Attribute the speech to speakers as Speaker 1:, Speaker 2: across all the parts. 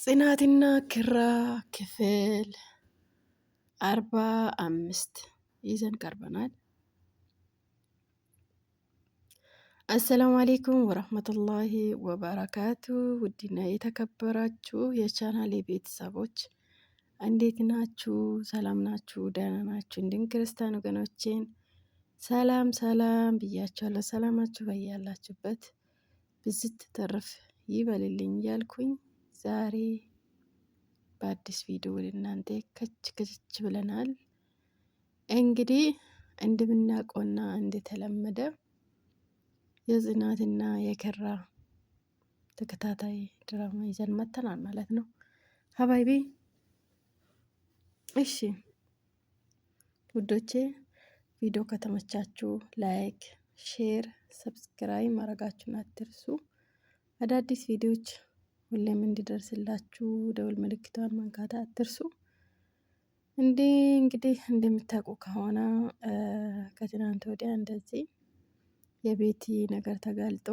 Speaker 1: ጽናትና ኪራ ክፍል 45 ይዘን ቀርበናል። አሰላሙ አሌይኩም ወረህመቱላሂ ወበረካቱ። ውድና የተከበራችሁ የቻናሌ ቤተሰቦች እንዴት ናችሁ? ሰላም ናችሁ? ደህና ናችሁ? እንዲሁም ክርስቲያን ወገኖቼን ሰላም ሰላም ብያችኋለሁ። ሰላማችሁ በያላችሁበት ብዝት ተረፍ ይበልልኝ እያልኩኝ ዛሬ በአዲስ ቪዲዮ ወደ እናንተ ከች ብለናል። እንግዲህ እንደምናውቀውና እንደተለመደ የጽናትና የኪራ ተከታታይ ድራማ ይዘን መተናል ማለት ነው ሀባይቢ። እሺ ውዶቼ ቪዲዮ ከተመቻችሁ ላይክ፣ ሼር፣ ሰብስክራይብ ማድረጋችሁን አትርሱ። አዳዲስ ቪዲዮዎች ሁሌም እንዲደርስላችሁ ደውል ምልክቷን መንካት አትርሱ። እንግዲህ እንደምታውቁ ከሆነ ከትናንት ወዲያ እንደዚህ የቤቲ ነገር ተጋልጦ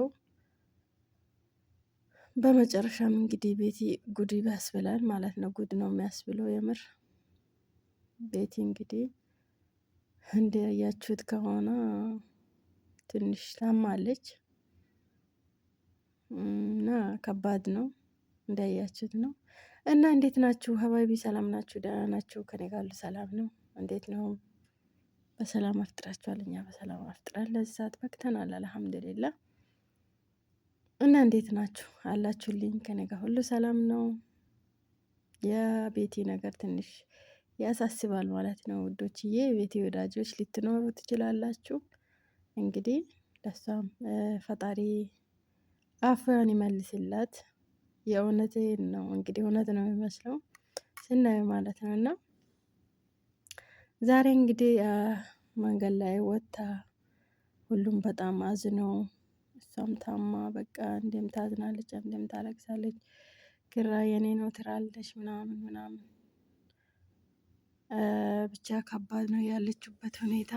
Speaker 1: በመጨረሻም እንግዲህ ቤቲ ጉድ ያስብላል ማለት ነው። ጉድ ነው የሚያስብለው የምር። ቤቲ እንግዲህ እንዳያችሁት ከሆነ ትንሽ ታማለች እና ከባድ ነው እንዳያችሁት ነው። እና እንዴት ናችሁ ሀባይቢ? ሰላም ናችሁ? ደህና ናችሁ? ከኔ ጋር ሁሉ ሰላም ነው። እንዴት ነው? በሰላም አፍጥራችኋል? እኛ በሰላም አፍጥረን ለዚህ ሰዓት በቅተናል አልሐምዱሊላህ። እና እንዴት ናችሁ አላችሁልኝ? ከኔ ጋር ሁሉ ሰላም ነው። የቤቲ ነገር ትንሽ ያሳስባል ማለት ነው ውዶችዬ። የቤቲ ወዳጆች ልትኖሩ ትችላላችሁ። እንግዲህ ለሷም ፈጣሪ አፍያን ይመልስላት። የእውነቴን ነው እንግዲህ እውነት ነው የሚመስለው ስናየው ማለት ነው። እና ዛሬ እንግዲህ መንገድ ላይ ወጥታ ሁሉም በጣም አዝነው እሷም ታማ በቃ እንዴም ታዝናለች፣ እንዴም ታለቅሳለች። ኪራ የኔ ነው ትላለች ምናምን ምናምን። ብቻ ከባድ ነው ያለችበት ሁኔታ።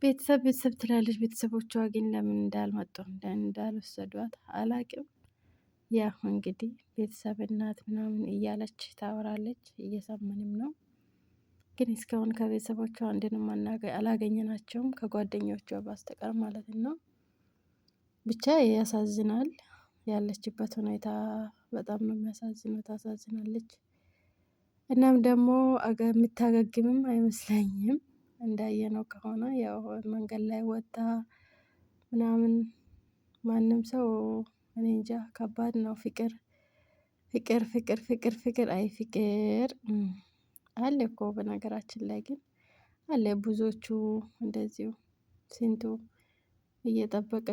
Speaker 1: ቤተሰብ ትላለች። ቤተሰቦቿ ግን ለምን እንዳልመጡ እንዳልወሰዷት አላቅም። ያው እንግዲህ ቤተሰብ እናት ምናምን እያለች ታወራለች፣ እየሰማንም ነው። ግን እስካሁን ከቤተሰቦቿ አንድንም አላገኘናቸውም ከጓደኞቿ በስተቀር ማለት ነው። ብቻ ያሳዝናል ያለችበት ሁኔታ በጣም ነው የሚያሳዝነው፣ ታሳዝናለች። እናም ደግሞ የምታገግምም አይመስለኝም እንዳየነው ከሆነ ያው መንገድ ላይ ወጣ ምናምን ማንም ሰው እኔ እንጃ ከባድ ነው። ፍቅር ፍቅር ፍቅር ፍቅር ፍቅር አይ ፍቅር አለ እኮ በነገራችን ላይ ግን አለ ብዙዎቹ እንደዚሁ ስንቱ እየጠበቀ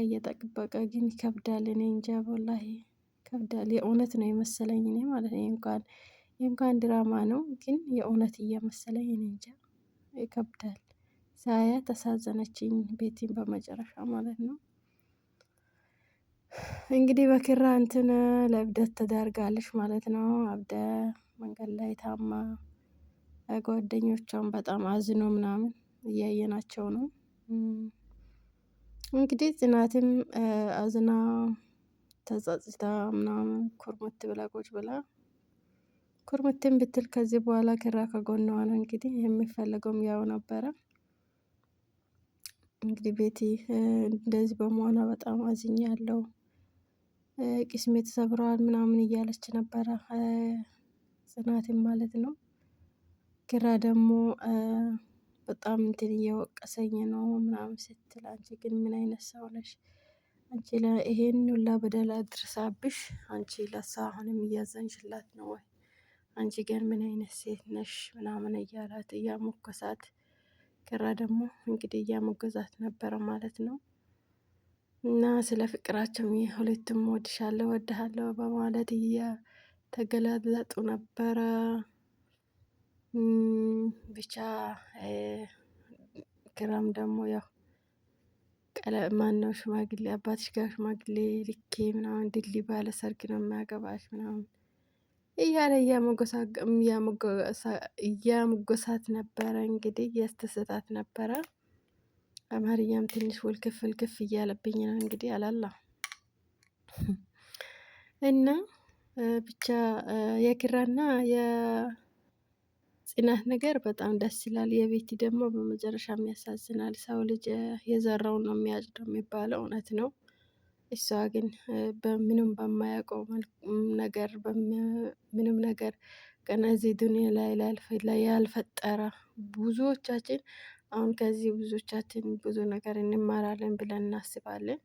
Speaker 1: ግን ይከብዳል። እኔ እንጃ ወላሂ ይከብዳል። የእውነት ነው የመሰለኝ እኔ ማለት ነው። የእንኳን ድራማ ነው ግን የእውነት እየመሰለኝ እኔ እንጃ ይከብዳል። ሳያት ተሳዘነችኝ ቤቲን በመጨረሻ ማለት ነው። እንግዲህ በኪራ እንትን ለእብደት ተዳርጋለች ማለት ነው። አብደ መንገድ ላይ ታማ ጓደኞቿን በጣም አዝኖ ምናምን እያየናቸው ነው። እንግዲህ ጽናትም አዝና ተጸጽታ ምናምን ኩርምት ብላ ቁጭ ብላ ኩርምትን ብትል ከዚህ በኋላ ኪራ ከጎኗ ነው። እንግዲህ የሚፈለገውም ያው ነበረ። እንግዲህ ቤቲ እንደዚህ በመሆኗ በጣም አዝኛለሁ፣ ቅስሜ ተሰብረዋል ምናምን እያለች ነበረ ጽናትም ማለት ነው። ኪራ ደግሞ በጣም እንትን እየወቀሰኝ ነው ምናምን ስትል፣ አንቺ ግን ምን አይነት ሰው ነሽ? አንቺ ይሄን ሁላ በደል አድርሳብሽ አንቺ ለሷ አሁንም እያዘንሽላት ነው ወይ? አንቺ ግን ምን አይነት ሴት ነሽ? ምናምን እያላት እያሞገሳት፣ ኪራ ደግሞ እንግዲህ እያሞገዛት ነበረ ማለት ነው። እና ስለ ፍቅራቸው ሁለቱም ወድሻለሁ ወድሃለሁ በማለት እየተገላለጡ ነበረ። ብቻ ኪራም ደግሞ ያው ማነው ሽማግሌ አባትሽ ጋር ሽማግሌ ልኬ ምናምን ድል ባለ ሰርግ ነው የሚያገባሽ ምናምን እያለ እያሞገሳት ነበረ። እንግዲህ እያስተሰታት ነበረ። አማርኛም ትንሽ ውልክፍ እያለብኝ ነው እንግዲህ አላላ እና ብቻ የኪራና የጽናት ነገር በጣም ደስ ይላል። የቤቲ ደግሞ በመጨረሻም ያሳዝናል። ሰው ልጅ የዘራውን ነው የሚያጭደው የሚባለው እውነት ነው። እሷ ግን በምንም በማያውቀው ነገር ምንም ነገር ገና እዚህ ዱንያ ላይ ያልፈጠረ ብዙዎቻችን አሁን ከዚህ ብዙዎቻችን ብዙ ነገር እንማራለን ብለን እናስባለን።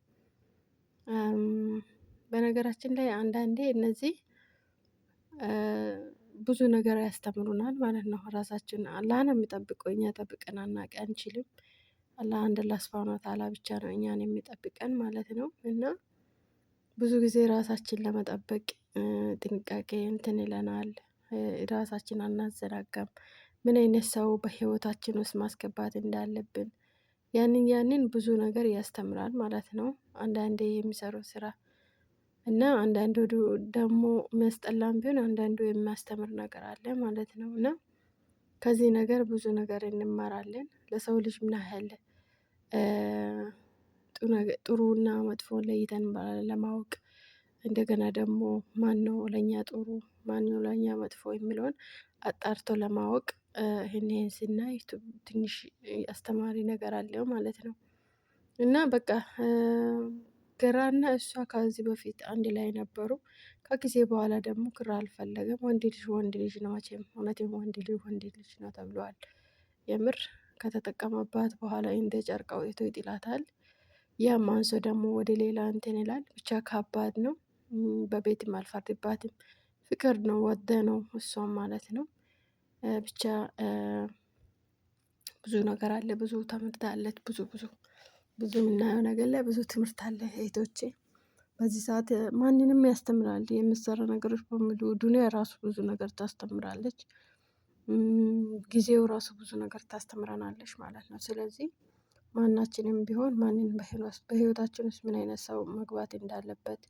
Speaker 1: በነገራችን ላይ አንዳንዴ እነዚህ ብዙ ነገር ያስተምሩናል ማለት ነው። ራሳችን አላህ ነው የሚጠብቀው፣ እኛ ጠብቀን አናውቅ አንችልም። አላህ አንድ አላህ ሱብሃነሁ ወተዓላ ብቻ ነው እኛን የሚጠብቀን ማለት ነው። እና ብዙ ጊዜ ራሳችን ለመጠበቅ ጥንቃቄ እንትን ይለናል። ራሳችን አናዘናጋም። ምን አይነት ሰው በህይወታችን ውስጥ ማስገባት እንዳለብን ያንን ብዙ ነገር ያስተምራል ማለት ነው። አንዳንዴ የሚሰሩት ስራ እና አንዳንዱ ደግሞ የሚያስጠላም ቢሆን አንዳንዱ የሚያስተምር ነገር አለ ማለት ነው። እና ከዚህ ነገር ብዙ ነገር እንማራለን። ለሰው ልጅ ምን ያህል ጥሩና መጥፎን ለይተን ለማወቅ እንደገና ደግሞ ማነው ለኛ ጥሩ ማነው ለኛ መጥፎ የሚለውን አጣርቶ ለማወቅ ይሄን ስናይ ትንሽ አስተማሪ ነገር አለው ማለት ነው። እና በቃ ኪራና እሷ ከዚህ በፊት አንድ ላይ ነበሩ። ከጊዜ በኋላ ደግሞ ኪራ አልፈለገም። ወንድ ልጅ ነው መቼም እውነቴን ወንድ ልጅ ነው ተብሏል። የምር ከተጠቀመባት በኋላ እንደ ጨርቅ አውጥቶ ይጥላታል። ያም አንሶ ደግሞ ወደ ሌላ እንትን ይላል። ብቻ ከባድ ነው። በቤትም አልፈርድባትም። ፍቅር ነው ወደ ነው እሷም ማለት ነው። ብቻ ብዙ ነገር አለ። ብዙ ተምርታለች። ብዙ የምናየው ነገር ላይ ብዙ ትምህርት አለ እህቶቼ። በዚህ ሰዓት ማንንም ያስተምራል የምትሰራ ነገሮች በሙሉ። ዱንያ ራሱ ብዙ ነገር ታስተምራለች። ጊዜው ራሱ ብዙ ነገር ታስተምረናለች ማለት ነው። ስለዚህ ማናችንም ቢሆን ማንን በህይወታችን ውስጥ ምን አይነት ሰው መግባት እንዳለበት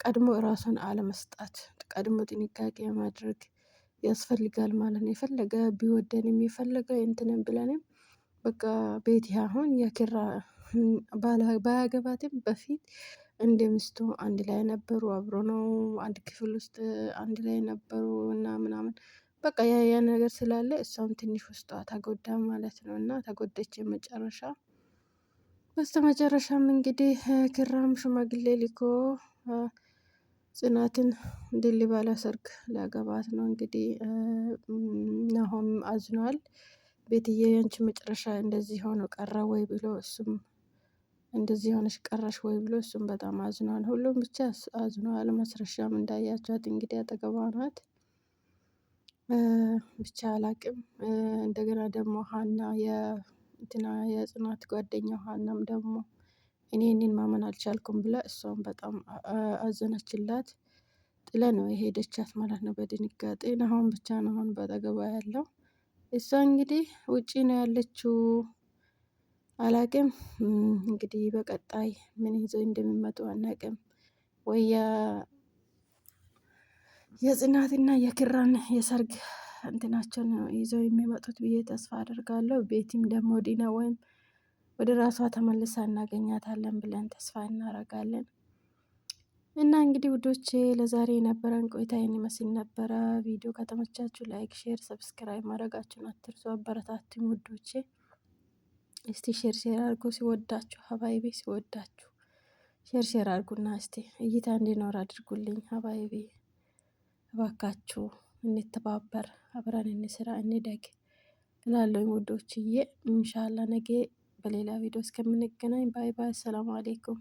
Speaker 1: ቀድሞ ራሱን አለመስጣት፣ ቀድሞ ጥንቃቄ ማድረግ ያስፈልጋል ማለት ነው። የፈለገ ቢወደንም የፈለገ እንትንም ብለንም በቃ ቤቲ አሁን የኪራ ባያገባትም በፊት እንደ ሚስቱ አንድ ላይ ነበሩ። አብሮ ነው አንድ ክፍል ውስጥ አንድ ላይ ነበሩ እና ምናምን በቃ ያ ነገር ስላለ እሷም ትንሽ ውስጧ ተጎዳ ማለት ነው። እና ተጎደች የመጨረሻ በስተመጨረሻም እንግዲህ ኪራም ሽማግሌ ልኮ ጽናትን ድል ባለ ሰርግ ሊያገባት ነው እንግዲህ። ናሆም አዝኗል። ቤትዬ ያንቺ መጨረሻ እንደዚህ ሆኖ ቀረ ወይ ብሎ እሱም እንደዚህ ሆነሽ ቀረሽ ወይ ብሎ እሱም በጣም አዝኗል። ሁሉም ብቻ አዝኗል። ማስረሻም እንዳያቻት እንግዲህ አጠገቧ ናት። ብቻ አላቅም። እንደገና ደግሞ ሀና የጽናት ጓደኛ ሀናም ደግሞ እኔን ማመን አልቻልኩም ብላ እሷም በጣም አዘነችላት። ጥለ ነው የሄደቻት ማለት ነው በድንጋጤ። ናሆም ብቻ ነው አሁን በአጠገቧ ያለው። እሷ እንግዲህ ውጪ ነው ያለችው። አላቅም እንግዲህ በቀጣይ ምን ይዘው እንደሚመጡ አናቅም። ወይ የጽናትና የኪራን የሰርግ እንትናቸውን ይዘው የሚመጡት ብዬ ተስፋ አደርጋለሁ። ቤቲም ደግሞ ዲና ወይም ወደ ራሷ ተመልሳ እናገኛታለን ብለን ተስፋ እናደርጋለን። እና እንግዲህ ውዶቼ ለዛሬ የነበረን ቆይታ ይህን ይመስል ነበረ። ቪዲዮ ከተመቻችሁ ላይክ፣ ሼር፣ ሰብስክራይብ ማድረጋችሁን አትርሱ። አበረታቱኝ ውዶቼ። እስቲ ሼር አድርጎ ሲወዳችሁ ሀባይቤ ሲወዳችሁ ሼር አድርጉና እስቲ እይታ እንዲኖር አድርጉልኝ ሀባይቤ። እባካችሁ እንተባበር፣ አብረን እንስራ፣ እንደግ እላለሁ ውዶችዬ። ኢንሻአላህ ነገ በሌላ ቪዲዮ እስከምንገናኝ ባይ ባይ። ሰላም አሌይኩም።